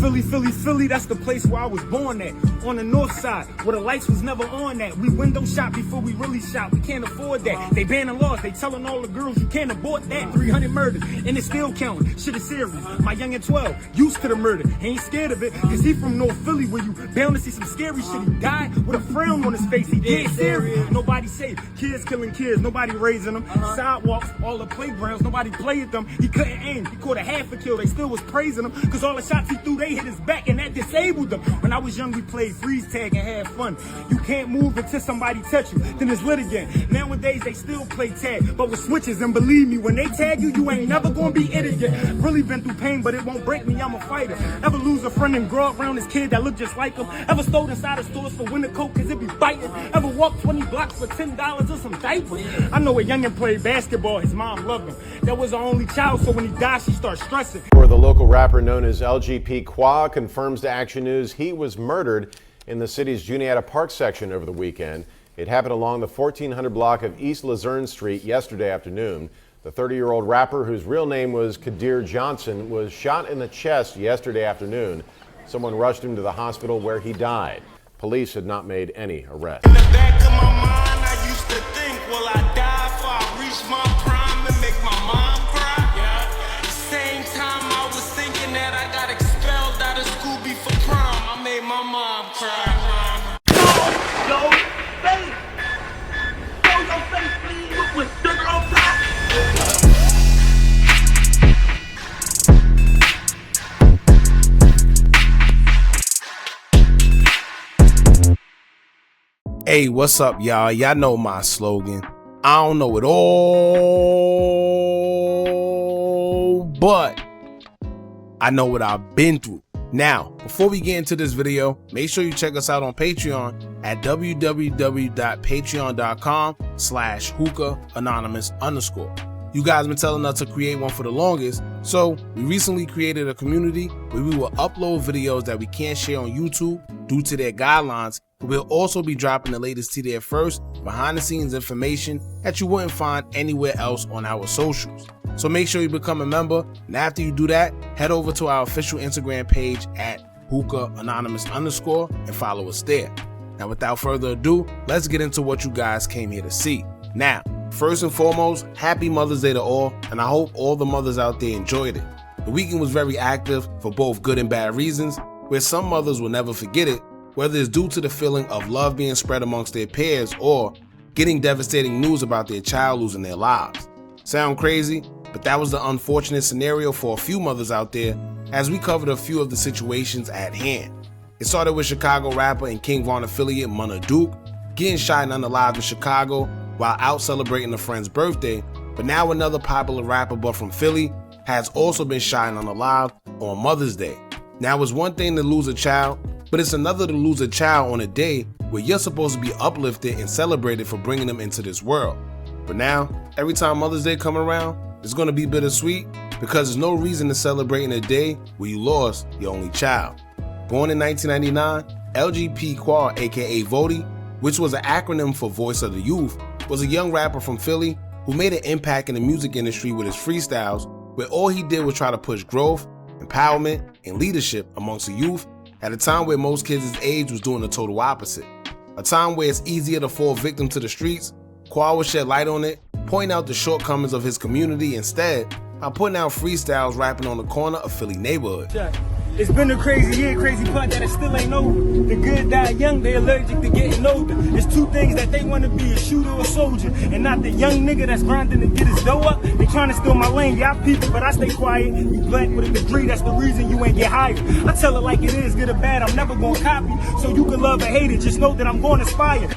Philly, that's the place where I was born at. On the north side, where the lights was never on at. We window shop before we really shop. We can't afford that. They banning laws, they telling all the girls you can't abort that. 300 murders, and it's still counting. Shit is serious. My young and 12, used to the murder. He ain't scared of it, cause he from North Philly where you bound to see some scary shit. He died with a frown on his face. He dead serious. Nobody safe. Kids killing kids, nobody raising them. Sidewalks, all the playgrounds, nobody played them. He couldn't aim. He caught a half a kill. They still was praising him, cause all the shots he threw, they hit his back, and that disabled them. When I was young, we played freeze tag and had fun. You can't move until somebody touch you, then it's lit again. Nowadays, they still play tag, but with switches, and believe me, when they tag you, you ain't never gonna be it again. Really been through pain, but it won't break me, I'm a fighter. Ever lose a friend and grow up around this kid that look just like him? Ever stole inside of stores for winter coat, cause it be biting? Ever walked 20 blocks for $10 or some diapers? I know a youngin' played basketball, his mom loved him. That was her only child, so when he died, she started stressing. For the local rapper known as LGP Qua confirms to Action News he was murdered in the city's Juniata Park section over the weekend. It happened along the 1400 block of East Luzerne Street yesterday afternoon. The 30-year-old rapper, whose real name was Kadir Johnson, was shot in the chest yesterday afternoon. Someone rushed him to the hospital where he died. Police had not made any arrests. In the back of my mind, I used to think, will I die before I reach my prime and make my mom cry? Yeah. Same time I was thinking that I got expelled out of school before prom. I made my mom cry. Yo, face! Show your face, please, with sugar on top! Hey, what's up, y'all? Y'all know my slogan. I don't know it all, but I know what I've been through. Now, before we get into this video, make sure you check us out on Patreon at www.patreon.com/Hookah Anonymous _. You guys been telling us to create one for the longest, so we recently created a community where we will upload videos that we can't share on YouTube due to their guidelines. We'll also be dropping the latest to there first, behind the scenes information that you wouldn't find anywhere else on our socials. So make sure you become a member, and after you do that, head over to our official Instagram page at Hookah Anonymous _ and follow us there. Now, without further ado, let's get into what you guys came here to see. Now, first and foremost, happy Mother's Day to all, and I hope all the mothers out there enjoyed it. The weekend was very active for both good and bad reasons, where some mothers will never forget it, whether it's due to the feeling of love being spread amongst their peers or getting devastating news about their child losing their lives. Sound crazy, but that was the unfortunate scenario for a few mothers out there, as we covered a few of the situations at hand. It started with Chicago rapper and King Von affiliate Munna Duke getting shot and unalived in Chicago while out celebrating a friend's birthday, but now another popular rapper but from Philly has also been shot and unalived on Mother's Day. Now, it's one thing to lose a child, but it's another to lose a child on a day where you're supposed to be uplifted and celebrated for bringing them into this world. But now, every time Mother's Day comes around, it's going to be bittersweet because there's no reason to celebrate in a day where you lost your only child. Born in 1999, LGP Qua, aka Voti, which was an acronym for Voice of the Youth, was a young rapper from Philly who made an impact in the music industry with his freestyles, where all he did was try to push growth, empowerment, and leadership amongst the youth at a time where most kids his age was doing the total opposite. A time where it's easier to fall victim to the streets, Qua would shed light on it, pointing out the shortcomings of his community instead by putting out freestyles rapping on the corner of Philly neighborhoods. It's been a crazy year, crazy part that it still ain't over. The good die young, they allergic to getting older. It's two things that they want to be, a shooter or a soldier, and not the young nigga that's grinding to get his dough up. They trying to steal my lane, y'all people, but I stay quiet. You black with a degree, that's the reason you ain't get hired. I tell it like it is, good or bad, I'm never gonna copy. So you can love or hate it, just know that I'm gonna aspire.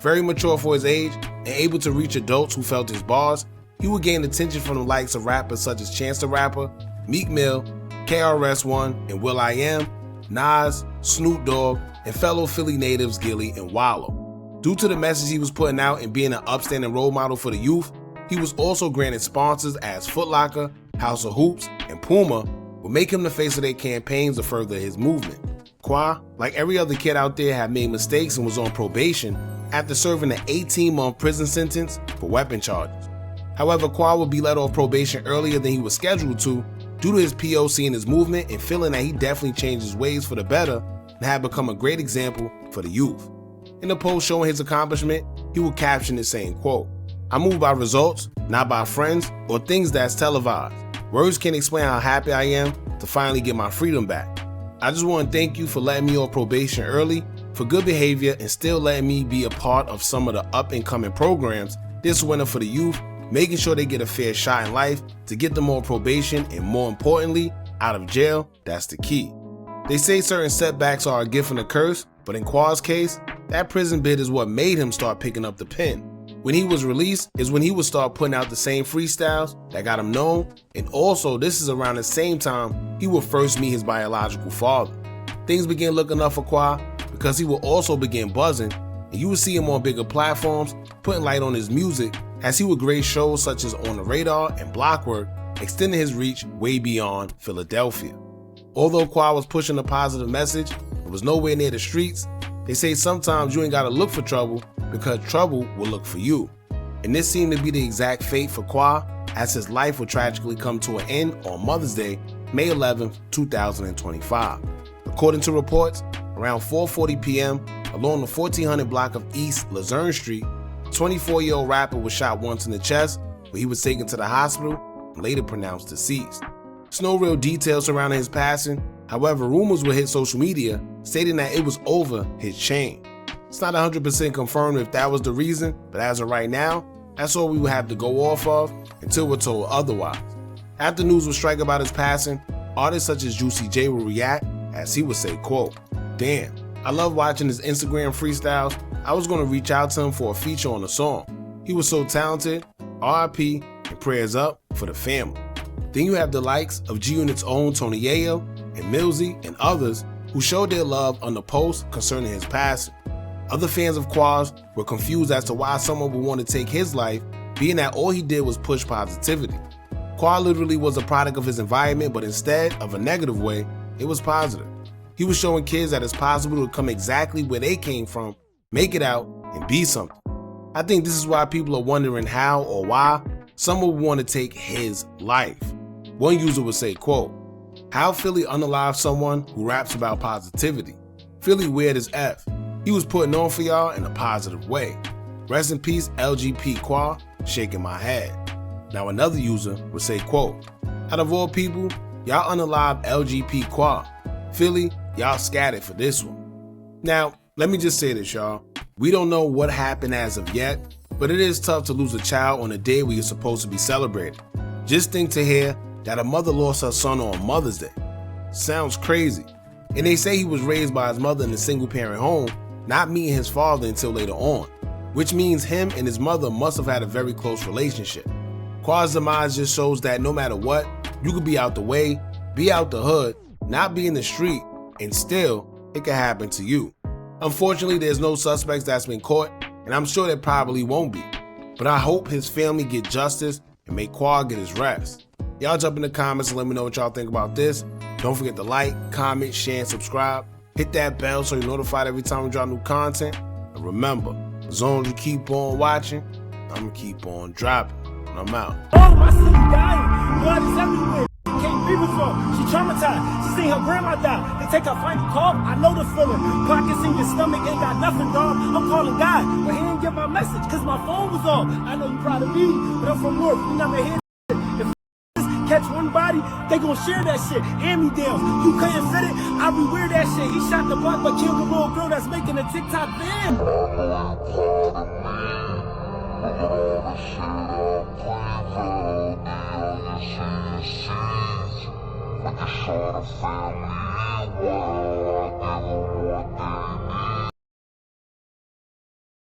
Very mature for his age and able to reach adults who felt his bars, he would gain attention from the likes of rappers such as Chance the Rapper, Meek Mill, KRS-One, and will.i.am, Nas, Snoop Dogg, and fellow Philly natives Gilly and Wallow. Due to the message he was putting out and being an upstanding role model for the youth, he was also granted sponsors as Foot Locker, House of Hoops, and Puma would make him the face of their campaigns to further his movement. Qua, like every other kid out there, had made mistakes and was on probation after serving an 18-month prison sentence for weapon charges. However, Qua would be let off probation earlier than he was scheduled to due to his PO seeing his movement and feeling that he definitely changed his ways for the better and had become a great example for the youth. In a post showing his accomplishment, he would caption it saying, quote, "I move by results, not by friends or things that's televised. Words can't explain how happy I am to finally get my freedom back. I just want to thank you for letting me off probation early, for good behavior and still letting me be a part of some of the up and coming programs this winter for the youth, making sure they get a fair shot in life to get them off probation and more importantly, out of jail. That's the key." They say certain setbacks are a gift and a curse, but in Qua's case, that prison bit is what made him start picking up the pen. When he was released is when he would start putting out the same freestyles that got him known, and also this is around the same time he would first meet his biological father. Things began looking up for Qua because he would also begin buzzing, and you would see him on bigger platforms, putting light on his music as he would grade shows such as On the Radar and Blockwork, extending his reach way beyond Philadelphia. Although Qua was pushing a positive message and was nowhere near the streets, they say sometimes you ain't gotta look for trouble because trouble will look for you. And this seemed to be the exact fate for Qua as his life would tragically come to an end on Mother's Day, May 11, 2025. According to reports, around 4:40 p.m. along the 1400 block of East Luzerne Street, 24-year-old rapper was shot once in the chest, where he was taken to the hospital and later pronounced deceased. There's no real details surrounding his passing. However, rumors would hit social media stating that it was over his chain. It's not 100% confirmed if that was the reason, but as of right now, that's all we would have to go off of until we're told otherwise. After news would strike about his passing, artists such as Juicy J would react as he would say, quote, "Damn, I love watching his Instagram freestyles. I was going to reach out to him for a feature on the song. He was so talented. RIP and prayers up for the family." Then you have the likes of G-Unit's own Tony Yayo and Millsy and others who showed their love on the post concerning his passing. Other fans of Qua's were confused as to why someone would want to take his life, being that all he did was push positivity. Qua literally was a product of his environment, but instead of a negative way, it was positive. He was showing kids that it's possible to come exactly where they came from, make it out, and be something. I think this is why people are wondering how or why someone would want to take his life. One user would say, quote, "How Philly unalive someone who raps about positivity? Philly weird as F. He was putting on for y'all in a positive way. Rest in peace, LGP Qua, shaking my head." Now another user would say, quote, "Out of all people, y'all unalive LGP Qua. Philly, y'all scattered for this one." Now, let me just say this, y'all. We don't know what happened as of yet, but it is tough to lose a child on a day where you're supposed to be celebrating. Just think to hear that a mother lost her son on Mother's Day. Sounds crazy. And they say he was raised by his mother in a single parent home, not meeting his father until later on, which means him and his mother must have had a very close relationship. Qua's demise just shows that no matter what, you could be out the way, be out the hood, not be in the street, and still, it could happen to you. Unfortunately, there's no suspects that's been caught, and I'm sure there probably won't be. But I hope his family get justice and make Qua get his rest. Y'all jump in the comments and let me know what y'all think about this. Don't forget to like, comment, share, and subscribe. Hit that bell so you're notified every time we drop new content. And remember, as long as you keep on watching, I'm gonna keep on dropping. I'm out. Oh, my city dying. Blood is everywhere. Can't be before. She traumatized. She seen her grandma die. They take her final call. I know the feeling. Pockets in your stomach ain't got nothing, dog. I'm calling God, but he didn't get my message because my phone was off. I know you proud of me, but I'm from work. We never hear if catch one body, they gon' share that shit. Hand-me-downs. You couldn't fit it, I rewear that shit. He shot the block but killed the little girl that's making a TikTok With the short of family, well, I never want that.